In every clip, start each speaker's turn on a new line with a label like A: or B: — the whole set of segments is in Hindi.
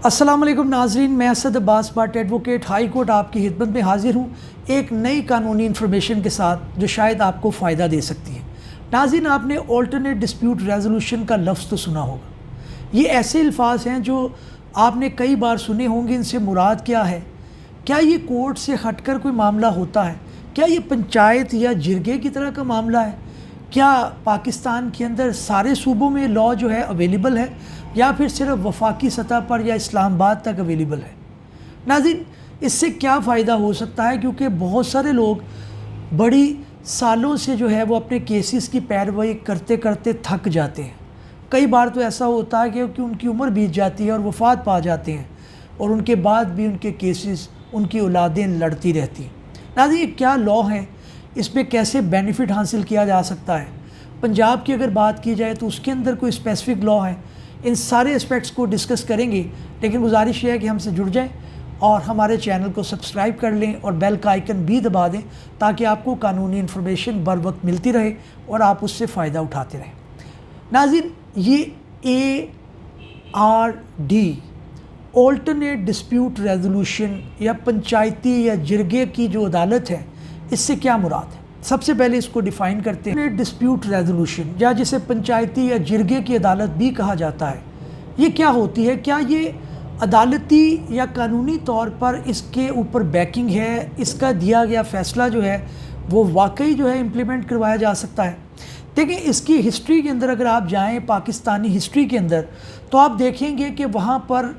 A: अस्सलाम वालेकुम नाजरीन, मैं Asad Abbas Bhatt advocate high court आपकी खिदमत में हाजिर हूँ एक नई कानूनी इन्फॉर्मेशन के साथ जो शायद आपको फ़ायदा दे सकती है। नाजरीन, आपने ऑल्टरनेट डिस्प्यूट रेजोल्यूशन का लफ्ज़ तो सुना होगा। ये ऐसे अल्फाज हैं जो आपने कई बार सुने होंगे। इनसे मुराद क्या है? क्या ये कोर्ट से हटकर कोई मामला होता है? क्या ये पंचायत या जिरगे की तरह का मामला है? क्या पाकिस्तान के अंदर सारे सूबों में लॉ जो है अवेलेबल है या फिर सिर्फ वफाकी सतह पर या इस्लामाबाद तक अवेलेबल है? नाज़रीन, इससे क्या फ़ायदा हो सकता है? क्योंकि बहुत सारे लोग बड़ी सालों से जो है वो अपने केसेस की पैरवी करते करते थक जाते हैं। कई बार तो ऐसा होता है कि उनकी उम्र बीत जाती है और वफ़ात पा जाते हैं और उनके बाद भी उनके केसेस, उनकी औलादें लड़ती रहती हैं। नाज़रीन, ये क्या लॉ है? इसमें कैसे बेनिफिट हासिल किया जा सकता है? पंजाब की अगर बात की जाए तो उसके अंदर कोई स्पेसिफिक लॉ है? इन सारे एस्पेक्ट्स को डिस्कस करेंगे, लेकिन गुजारिश ये है कि हमसे जुड़ जाएं और हमारे चैनल को सब्सक्राइब कर लें और बेल का आइकन भी दबा दें ताकि आपको कानूनी इन्फॉर्मेशन बर वक्त मिलती रहे और आप उससे फ़ायदा उठाते रहें। नाज़रीन, ये ARD ऑल्टरनेट डिस्प्यूट रेजोल्यूशन या पंचायती या जिरगे की जो अदालत है, इससे क्या मुराद है? सबसे पहले इसको डिफ़ाइन करते हैं। डिस्प्यूट रेजोल्यूशन या जिसे पंचायती या जिरगे की अदालत भी कहा जाता है, ये क्या होती है? क्या ये अदालती या कानूनी तौर पर इसके ऊपर बैकिंग है? इसका दिया गया फ़ैसला जो है वो वाकई जो है इम्प्लीमेंट करवाया जा सकता है? देखिए, इसकी हिस्ट्री के अंदर अगर आप जाएँ, पाकिस्तानी हिस्ट्री के अंदर, तो आप देखेंगे कि वहाँ पर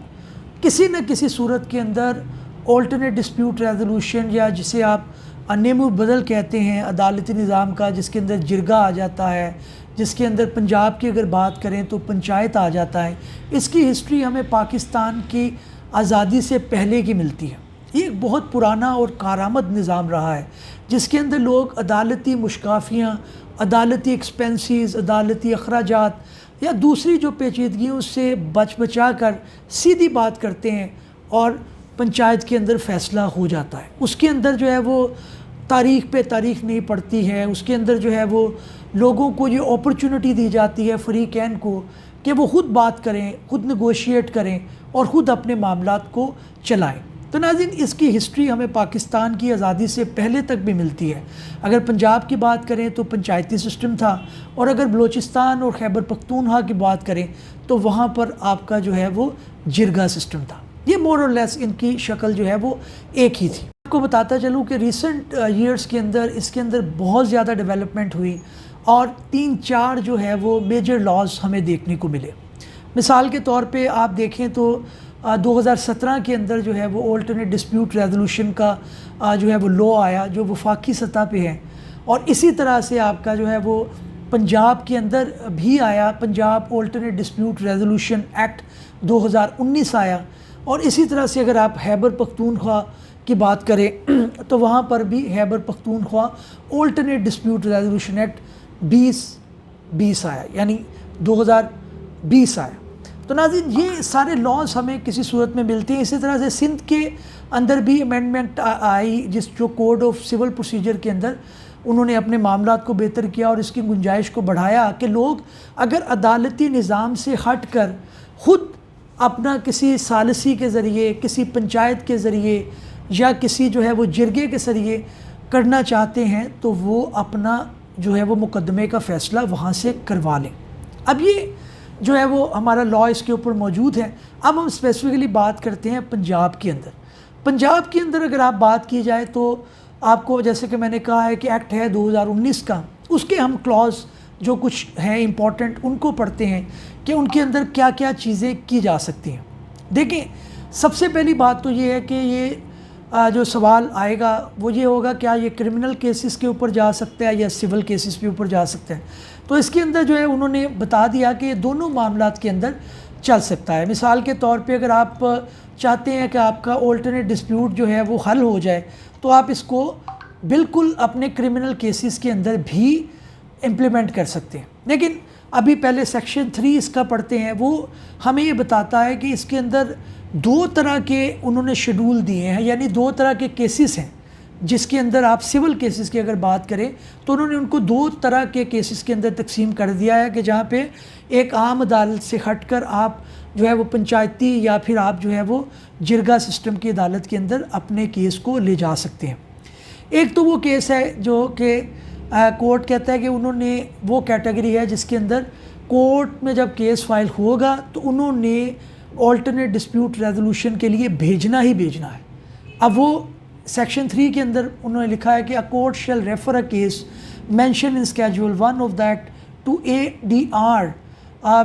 A: किसी न किसी सूरत के अंदर ऑल्टरनेट डिस्प्यूट रेजोल्यूशन या जिसे आप नेमु बदल कहते हैं अदालती निज़ाम का, जिसके अंदर जिरगा आ जाता है, जिसके अंदर पंजाब की अगर बात करें तो पंचायत आ जाता है, इसकी हिस्ट्री हमें पाकिस्तान की आज़ादी से पहले की मिलती है। ये एक बहुत पुराना और कारामद निज़ाम रहा है जिसके अंदर लोग अदालती मुश्काफियाँ, अदालती एक्सपेंसेस, अदालती अखराजात या दूसरी जो पेचीदगियों से बचा कर सीधी बात करते हैं और पंचायत के अंदर फ़ैसला हो जाता है। उसके अंदर जो है वो तारीख़ पे तारीख़ नहीं पड़ती है। उसके अंदर जो है वो लोगों को ये अपॉर्चुनिटी दी जाती है, फ़रीक़ैन को, कि वो ख़ुद बात करें, ख़ुद नेगोशिएट करें और ख़ुद अपने मामलात को चलाएं। तो नाज़रीन, इसकी हिस्ट्री हमें पाकिस्तान की आज़ादी से पहले तक भी मिलती है। अगर पंजाब की बात करें तो पंचायती सिस्टम था और अगर बलूचिस्तान और खैबर पख्तूनख्वा की बात करें तो वहाँ पर आपका जो है वो जिरगा सिस्टम था। ये मोर और लेस इनकी शक्ल जो है वो एक ही थी। आपको बताता चलूँ कि रिसेंट ईयर्स के अंदर इसके अंदर बहुत ज़्यादा डेवलपमेंट हुई और 3-4 जो है वो मेजर लॉज हमें देखने को मिले। मिसाल के तौर पे आप देखें तो 2017 के अंदर जो है वो ऑल्टरनेट डिस्प्यूट रेजोल्यूशन का जो है वो लॉ आया जो वफाकी सतह पे है, और इसी तरह से आपका जो है वो पंजाब के अंदर भी आया, Punjab alternate dispute resolution act 2019 आया। और इसी तरह से अगर आप खैबर पख्तूनख्वा की बात करें तो वहाँ पर भी Khyber Pakhtunkhwa alternate dispute resolution act 2020 आया, यानी 2020 आया। तो नाज़रीन, ये सारे लॉज हमें किसी सूरत में मिलते हैं। इसी तरह से सिंध के अंदर भी अमेंडमेंट आई, जो कोड ऑफ सिविल प्रोसीजर के अंदर उन्होंने अपने मामलात को बेहतर किया और इसकी गुंजाइश को बढ़ाया कि लोग अगर अदालती निज़ाम से हट कर ख़ुद अपना किसी सालिसी के ज़रिए, किसी पंचायत के ज़रिए या किसी जो है वो जिरगे के ज़रिए करना चाहते हैं तो वो अपना जो है वो मुकदमे का फ़ैसला वहाँ से करवा लें। अब ये जो है वो हमारा लॉ इसके ऊपर मौजूद है। अब हम स्पेसिफिकली बात करते हैं पंजाब के अंदर। पंजाब के अंदर अगर आप बात की जाए तो आपको, जैसे कि मैंने कहा है कि एक्ट है 2019 का, उसके हम क्लॉज जो कुछ हैं इम्पॉर्टेंट उनको पढ़ते हैं कि उनके अंदर क्या क्या चीज़ें की जा सकती हैं। देखिए, सबसे पहली बात तो ये है कि ये जो सवाल आएगा वो ये होगा, क्या ये क्रिमिनल केसेस के ऊपर जा सकता है या सिविल केसेस के ऊपर जा सकता है? तो इसके अंदर जो है उन्होंने बता दिया कि ये दोनों मामलात के अंदर चल सकता है। मिसाल के तौर पे अगर आप चाहते हैं कि आपका ऑल्टरनेट डिस्प्यूट जो है वो हल हो जाए तो आप इसको बिल्कुल अपने क्रिमिनल केसेस के अंदर भी इम्प्लीमेंट कर सकते हैं। लेकिन अभी पहले सेक्शन 3 इसका पढ़ते हैं, वो हमें ये बताता है कि इसके अंदर 2 तरह के उन्होंने शेड्यूल दिए हैं, यानी 2 तरह के केसेस हैं जिसके अंदर आप सिविल केसेस की अगर बात करें तो उन्होंने उनको 2 तरह के केसेस के अंदर तकसीम कर दिया है कि जहाँ पे एक आम अदालत से हटकर आप जो है वो पंचायती या फिर आप जो है वो जिरगा सिस्टम की अदालत के अंदर अपने केस को ले जा सकते हैं। एक तो वो केस है जो कि कोर्ट कहता है कि उन्होंने, वो कैटेगरी है जिसके अंदर कोर्ट में जब केस फाइल होगा तो उन्होंने ऑल्टरनेट डिस्प्यूट रेजोल्यूशन के लिए भेजना ही भेजना है। अब वो सेक्शन 3 के अंदर उन्होंने लिखा है कि a court shall refer a case mention in schedule 1 of that to ADR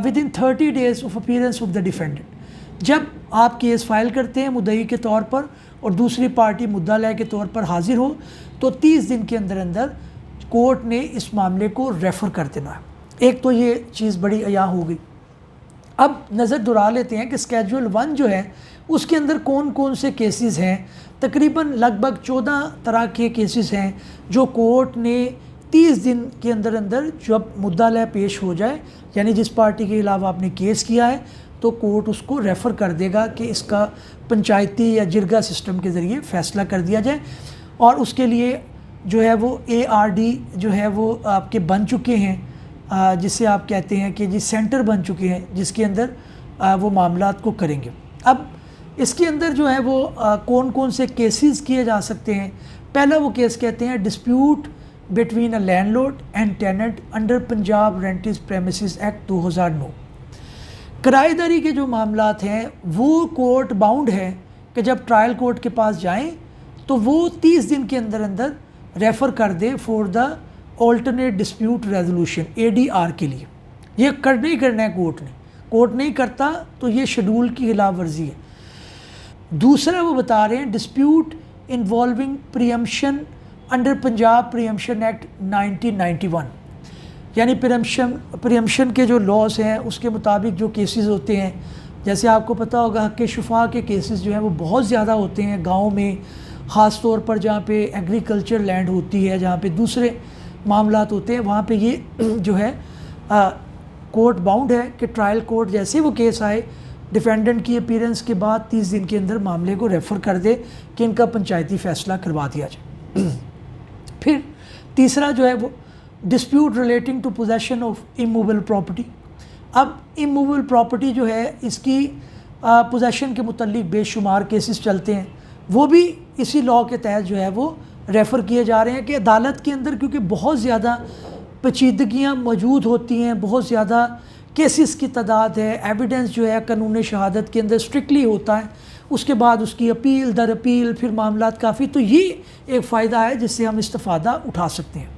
A: within 30 days of appearance of the defendant. जब आप केस फाइल करते हैं मुद्दई के तौर पर और दूसरी पार्टी मुद्दा के तौर पर हाजिर हो तो 30 दिन के अंदर अंदर कोर्ट ने इस मामले को रेफ़र कर देना है। एक तो ये चीज़ बड़ी अया हो गई। अब नज़र दुरा लेते हैं कि स्केड्यूल 1 जो है उसके अंदर कौन कौन से केसेस हैं। तकरीबन लगभग 14 तरह के केसेस हैं जो कोर्ट ने 30 दिन के अंदर अंदर जब मुद्दा पेश हो जाए, यानी जिस पार्टी के अलावा आपने केस किया है, तो कोर्ट उसको रेफ़र कर देगा कि इसका पंचायती या जिरगा सिस्टम के ज़रिए फ़ैसला कर दिया जाए। और उसके लिए जो है वो ARD जो है वो आपके बन चुके हैं, जिसे आप कहते हैं कि जी सेंटर बन चुके हैं जिसके अंदर वो मामलात को करेंगे। अब इसके अंदर जो है वो कौन कौन से केसेस किए जा सकते हैं। पहला वो केस कहते हैं dispute between a landlord and tenant under Punjab rented premises act 2009। किराएदारी के जो मामलात हैं वो कोर्ट बाउंड है कि जब ट्रायल कोर्ट के पास जाएं तो वो 30 दिन के अंदर अंदर रेफ़र कर दे for the alternate dispute resolution ADR के लिए। ये करना ही करना है कोर्ट ने, कोर्ट नहीं करता तो ये शेड्यूल की खिलाफ वर्जी है। दूसरा वो बता रहे हैं dispute involving preemption under Punjab preemption act 1991, यानी प्रीएम्पशन के जो लॉज हैं उसके मुताबिक जो केसेस होते हैं। जैसे आपको पता होगा हक़ शुफ़ा के केसेस जो हैं वो बहुत ज़्यादा होते हैं गाँव में, ख़ास तौर पर जहाँ पे एग्रीकल्चर लैंड होती है, जहाँ पे दूसरे मामलात होते हैं, वहाँ पे ये जो है कोर्ट बाउंड है कि ट्रायल कोर्ट जैसे वो केस आए डिफेंडेंट की अपीयरेंस के बाद 30 दिन के अंदर मामले को रेफ़र कर दे कि इनका पंचायती फ़ैसला करवा दिया जाए। फिर तीसरा जो है वो dispute relating to possession of immovable property. अब इमूवेबल प्रॉपर्टी जो है इसकी पोजेसन के मुतल्लिक बेशुमार केसेस चलते हैं, वो भी इसी लॉ के तहत जो है वो रेफ़र किए जा रहे हैं कि अदालत के अंदर क्योंकि बहुत ज़्यादा पेचीदगियाँ मौजूद होती हैं, बहुत ज़्यादा केसेस की तादाद है, एविडेंस जो है कानून शहादत के अंदर स्ट्रिक्टली होता है, उसके बाद उसकी अपील दर अपील फिर मामलात काफ़ी, तो ये एक फ़ायदा है जिससे हम इस्तिफ़ादा उठा सकते हैं।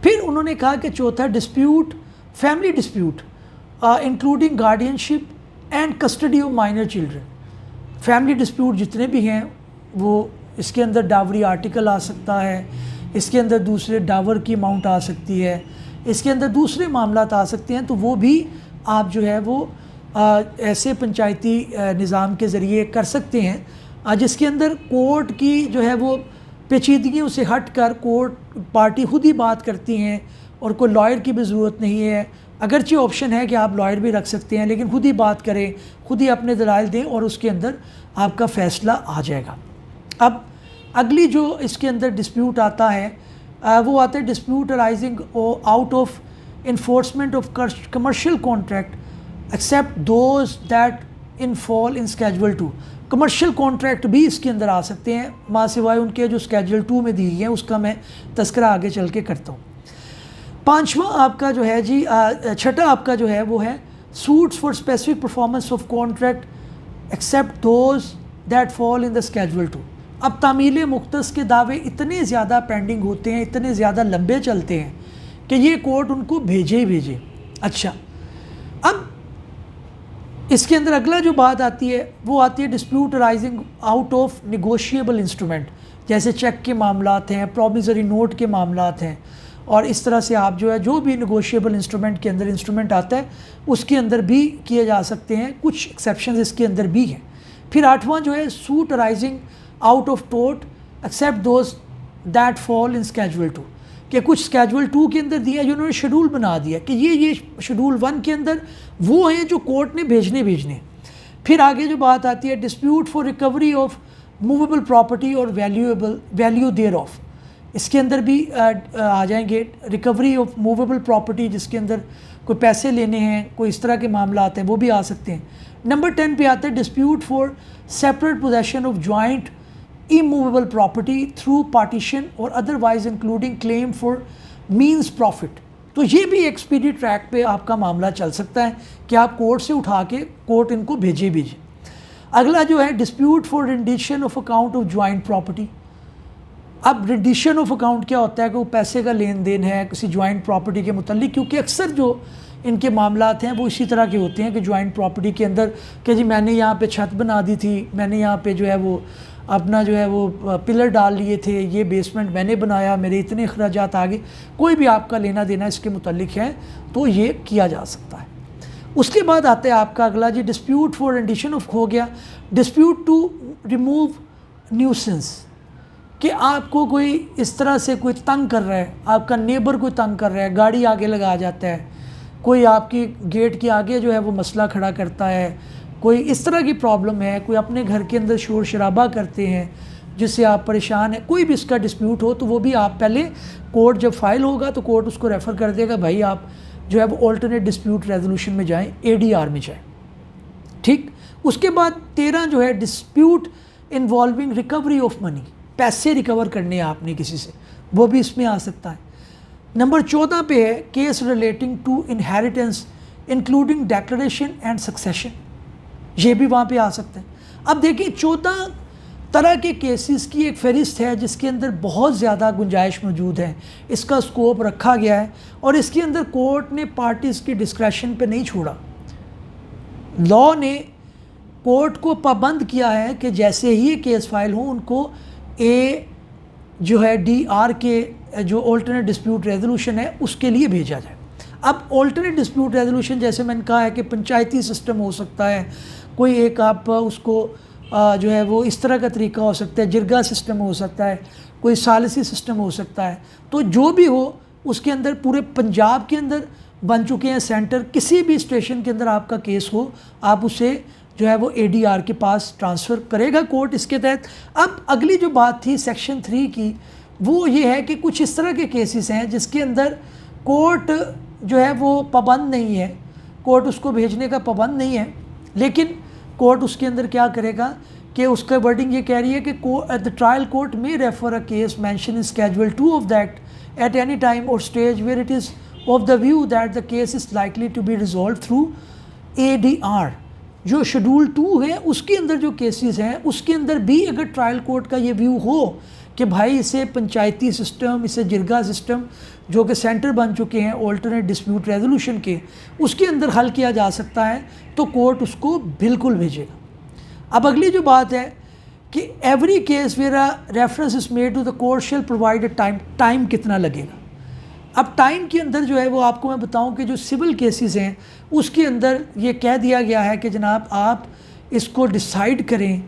A: फिर उन्होंने कहा कि चौथा dispute family dispute including guardianship and custody of minor children. Family dispute जितने भी हैं वो इसके अंदर डावरी आर्टिकल आ सकता है, इसके अंदर दूसरे डावर की अमाउंट आ सकती है, इसके अंदर दूसरे मामलात आ सकते हैं, तो वो भी आप जो है वो ऐसे पंचायती निज़ाम के ज़रिए कर सकते हैं जिसके अंदर कोर्ट की जो है वो पेचीदगियों से हट कर कोर्ट पार्टी खुद ही बात करती हैं और कोई लॉयर की भी ज़रूरत नहीं है। अगरचे ऑप्शन है कि आप लॉयर भी रख सकते हैं, लेकिन खुद ही बात करें, खुद ही अपने दलाइल दें और उसके अंदर आपका फ़ैसला आ जाएगा। अब अगली जो इसके अंदर डिस्प्यूट आता है वो आता है dispute arising out of enforcement of commercial contract except those that in fall in schedule 2। Commercial contract भी इसके अंदर आ सकते हैं माँ सिवाय उनके जो स्केड्यूल 2 में दी हैं, उसका मैं तस्करा आगे चल के करता हूँ। पांचवा आपका जो है जी छठा आपका जो है वो है suits for specific performance of contract except those that fall in the schedule 2। अब तामील मुख्तस के दावे इतने ज़्यादा पेंडिंग होते हैं, इतने ज़्यादा लंबे चलते हैं कि ये कोर्ट उनको भेजे ही भेजे। अच्छा, अब इसके अंदर अगला जो बात आती है वो आती है dispute arising out of negotiable instrument, जैसे चेक के मामलात हैं, प्रॉमिसरी नोट के मामलात हैं, और इस तरह से आप जो है जो भी निगोशिएबल इंस्ट्रूमेंट के अंदर इंस्ट्रूमेंट आता है उसके अंदर भी किए जा सकते हैं, कुछ एक्सेप्शंस इसके अंदर भी हैं। फिर आठवां जो है suit arising out of tort except those that fall in schedule 2, कि कुछ स्केड्यूल 2 के अंदर दिया जो उन्होंने शेड्यूल बना दिया कि ये शेड्यूल 1 के अंदर वो हैं जो कोर्ट ने भेजने। फिर आगे जो बात आती है dispute for recovery of movable property और वैल्यू देयर ऑफ, इसके अंदर भी आ जाएंगे। रिकवरी ऑफ मूवेबल प्रॉपर्टी, जिसके अंदर कोई पैसे लेने हैं, कोई इस तरह के मामला आते हैं, वो भी आ सकते हैं। नंबर 10 पे आता है dispute for separate possession of joint immovable property through partition और otherwise including claim for mesne profit. तो ये भी एक स्पीडी ट्रैक पे आपका मामला चल सकता है कि आप कोर्ट से उठा के कोर्ट इनको भेजे। अगला जो है dispute for rendition of account of joint property. अब रेंडिशन ऑफ अकाउंट क्या होता है कि वो पैसे का लेन देन है किसी जॉइंट प्रॉपर्टी के मुतालिक, क्योंकि अक्सर जो इनके मामलात हैं वो इसी तरह के होते हैं कि जॉइंट प्रॉपर्टी के अंदर कि जी मैंने यहाँ पे छत बना दी थी, मैंने यहाँ पे जो है वो अपना जो है वो पिलर डाल लिए थे, ये बेसमेंट मैंने बनाया, मेरे इतने अखराजात आ गए, कोई भी आपका लेना देना इसके मुतालिक है तो ये किया जा सकता है। उसके बाद आता है आपका अगला जी डिस्प्यूट फॉर रेंडिशन ऑफ हो गया, डिस्प्यूट टू रिमूव न्यूसेंस, कि आपको कोई इस तरह से कोई तंग कर रहा है, आपका नेबर कोई तंग कर रहा है, गाड़ी आगे लगा जाता है, कोई आपकी गेट के आगे जो है वो मसला खड़ा करता है, कोई इस तरह की प्रॉब्लम है, कोई अपने घर के अंदर शोर शराबा करते हैं जिससे आप परेशान हैं, कोई भी इसका डिस्प्यूट हो तो वो भी आप पहले कोर्ट जब फाइल होगा तो कोर्ट उसको रेफ़र कर देगा, भाई आप जो है वो ऑल्टरनेट डिस्प्यूट रेजोल्यूशन में जाएं, ADR में जाएं। ठीक, उसके बाद 13 जो है dispute involving recovery of money, पैसे रिकवर करने हैं आपने किसी से, वो भी इसमें आ सकता है। नंबर 14 पे है case relating to inheritance including declaration and succession, ये भी वहाँ पे आ सकते हैं। अब देखिए 14 तरह के केसेस की एक फहरिस्त है जिसके अंदर बहुत ज़्यादा गुंजाइश मौजूद है, इसका स्कोप रखा गया है और इसके अंदर कोर्ट ने पार्टीज़ की डिस्क्रेशन पे नहीं छोड़ा। लॉ ने कोर्ट को पाबंद किया है कि जैसे ही ये केस फाइल हो उनको जो है DR के जो ऑल्टरनेट डिस्प्यूट रेजोल्यूशन है उसके लिए भेजा जाए। अब ऑल्टरनेट डिस्प्यूट रेजोल्यूशन जैसे मैंने कहा है कि पंचायती सिस्टम हो सकता है, कोई एक आप उसको जो है वो इस तरह का तरीका हो सकता है, जिरगा सिस्टम हो सकता है, कोई सालिसी सिस्टम हो सकता है, तो जो भी हो उसके अंदर पूरे पंजाब के अंदर बन चुके हैं सेंटर, किसी भी स्टेशन के अंदर आपका केस हो आप उसे जो है वो ADR के पास ट्रांसफ़र करेगा कोर्ट इसके तहत। अब अगली जो बात थी सेक्शन 3 की वो ये है कि कुछ इस तरह के केसेस हैं जिसके अंदर कोर्ट जो है वो पाबंद नहीं है, कोर्ट उसको भेजने का पाबंद नहीं है, लेकिन कोर्ट उसके अंदर क्या करेगा कि उसका वर्डिंग ये कह रही है कि द ट्रायल कोर्ट में refer a case mention in schedule 2 of that at any time और stage where it is of the view that the case is likely to be resolve through ADR। जो शेड्यूल 2 है उसके अंदर जो केसेस हैं उसके अंदर भी अगर ट्रायल कोर्ट का ये व्यू हो कि भाई इसे पंचायती सिस्टम, इसे जिरगा सिस्टम जो कि सेंटर बन चुके हैं ऑल्टरनेट डिस्प्यूट रेजोल्यूशन के, उसके अंदर हल किया जा सकता है तो कोर्ट उसको बिल्कुल भेजेगा। अब अगली जो बात है कि every case where a reference is made to the court shall provide a time कितना लगेगा। अब टाइम के अंदर जो है वो आपको मैं बताऊं कि जो सिविल केसेस हैं उसके अंदर ये कह दिया गया है कि जनाब आप इसको डिसाइड करें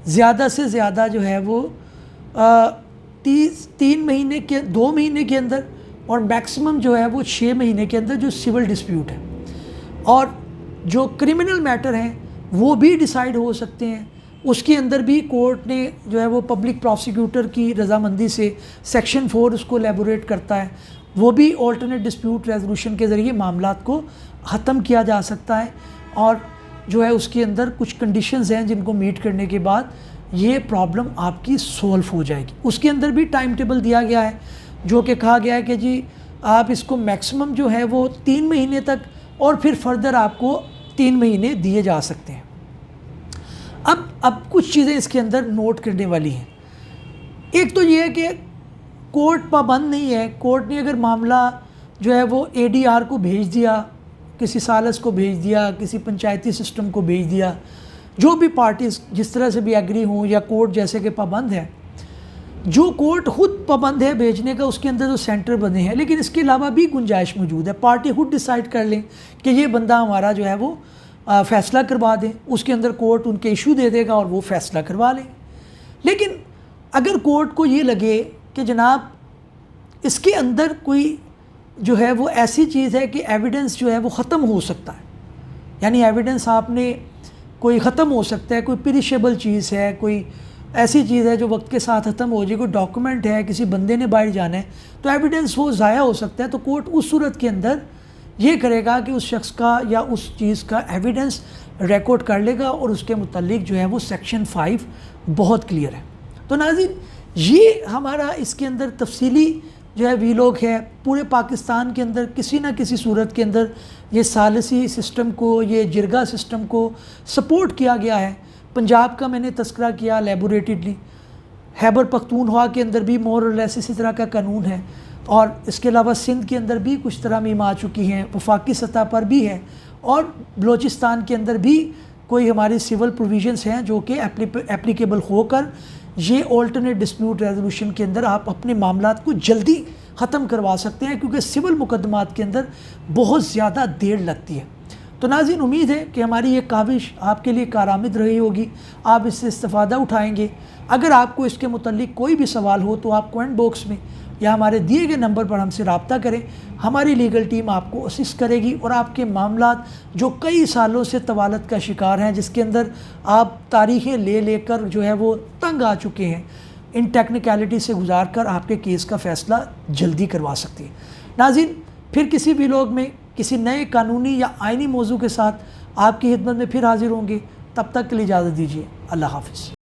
A: ज़्यादा से ज़्यादा जो है वो 3 महीने के 2 महीने के अंदर और मैक्सिमम जो है वो 6 महीने के अंदर जो सिविल डिस्प्यूट है, और जो क्रिमिनल मैटर हैं वो भी डिसाइड हो सकते हैं। उसके अंदर भी कोर्ट ने जो है वो पब्लिक प्रोसिक्यूटर की रजामंदी से सेक्शन 4 उसको एलेबोरेट करता है, वो भी ऑल्टरनेट डिस्प्यूट रेजोल्यूशन के ज़रिए मामलात को ख़त्म किया जा सकता है। और जो है उसके अंदर कुछ कंडीशंस हैं जिनको मीट करने के बाद ये प्रॉब्लम आपकी सॉल्व हो जाएगी। उसके अंदर भी टाइम टेबल दिया गया है जो कि कहा गया है कि जी आप इसको मैक्सिमम जो है वो 3 महीने तक और फिर फर्दर आपको 3 महीने दिए जा सकते हैं। अब कुछ चीज़ें इसके अंदर नोट करने वाली हैं। एक तो ये है कि कोर्ट पाबंद नहीं है, कोर्ट ने अगर मामला जो है वो ADR को भेज दिया, किसी सालस को भेज दिया, किसी पंचायती सिस्टम को भेज दिया, जो भी पार्टीज जिस तरह से भी एग्री हों या कोर्ट जैसे कि पाबंद है, जो कोर्ट खुद पाबंद है भेजने का उसके अंदर जो सेंटर बने हैं, लेकिन इसके अलावा भी गुंजाइश मौजूद है, पार्टी खुद डिसाइड कर लें कि ये बंदा हमारा जो है वो फ़ैसला करवा दें, उसके अंदर कोर्ट उनके इशू दे देगा और वो फ़ैसला करवा लें। लेकिन अगर कोर्ट को ये लगे कि जनाब इसके अंदर कोई जो है वो ऐसी चीज़ है कि एविडेंस जो है वो ख़त्म हो सकता है, यानी एविडेंस आपने कोई ख़त्म हो सकता है, कोई पेरिशेबल चीज़ है, कोई ऐसी चीज़ है जो वक्त के साथ ख़त्म हो जाए, कोई डॉक्यूमेंट है, किसी बंदे ने बाहर जाना है तो एविडेंस वो ज़ाया हो सकता है, तो कोर्ट उस सूरत के अंदर ये करेगा कि उस शख्स का या उस चीज़ का एविडेंस रिकॉर्ड कर लेगा और उसके मुतालिक जो है वो सेक्शन 5 बहुत क्लियर है। तो नाज़रीन, ये हमारा इसके अंदर तफसीली जो है वीलॉग है। पूरे पाकिस्तान के अंदर किसी ना किसी सूरत के अंदर ये सालसी सिस्टम को, ये जिरगा सिस्टम को सपोर्ट किया गया है। पंजाब का मैंने तस्करा किया लेबोरेटरीली, खैबर पख्तूनख्वा के अंदर भी मोर और लेस इसी तरह का कानून है, और इसके अलावा सिंध के अंदर भी कुछ तरमीम आ चुकी हैं, वफाकी सतह पर भी है, और बलूचिस्तान के अंदर भी कोई हमारी सिविल प्रोविजंस हैं जो कि एप्लीकेबल होकर ये ऑल्टरनेट डिस्प्यूट रेजोल्यूशन के अंदर आप अपने मामलात को जल्दी ख़त्म करवा सकते हैं, क्योंकि सिविल मुकदमात के अंदर बहुत ज़्यादा देर लगती है। तो नाज़रीन, उम्मीद है कि हमारी ये काविश आपके लिए कारआमद रही होगी, आप इससे इस्तेफ़ादा उठाएँगे। अगर आपको इसके मुतल्लिक कोई भी सवाल हो तो आप कमेंट बॉक्स में या हमारे दिए गए नंबर पर हमसे रब्ता करें। हमारी लीगल टीम आपको असिस्ट करेगी और आपके मामलात जो कई सालों से तवालत का शिकार हैं, जिसके अंदर आप तारीखें ले लेकर जो है वो तंग आ चुके हैं, इन टेक्निकलिटी से गुजार कर आपके केस का फ़ैसला जल्दी करवा सकती है। नाज़रीन, फिर किसी भी व्लॉग में किसी नए कानूनी या आइनी मौजू के साथ आपकी खिदमत में फिर हाजिर होंगे। तब तक के लिए इजाज़त दीजिए। अल्लाह हाफ़िज़।